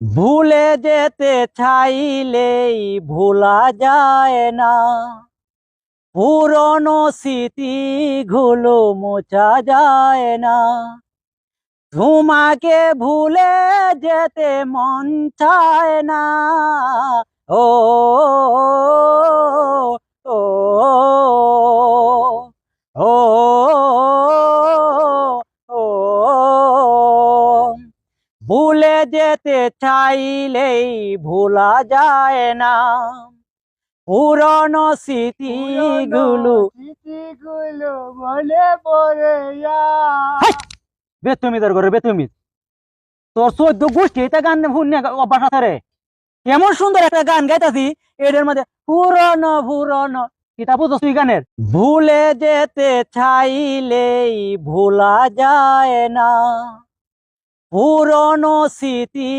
ভুলে যেতে চাইলেই ভোলা যায় না, পুরনো স্মৃতিগুলো মোছা যায় না। তোমাকে ভুলে যেতে মন চায় না। ও ও ও ও ভুলে যেতে চাইলেই ভোলা যায় না, পুরনো স্মৃতিগুলো। স্মৃতিগুলো মনে পড়ে যায়। বেতমিদার করে বেতমিদ, তোর 14 গোষ্ঠী এটা গান শুনে অভ্যাস আছে রে। এমন সুন্দর একটা গান গাইতাছি, এটার মধ্যে পুরনো পুরনো কিতা বুঝছ তুই গানের? ভুলে যেতে চাইলেই ভোলা যায় না, পুরনো স্মৃতি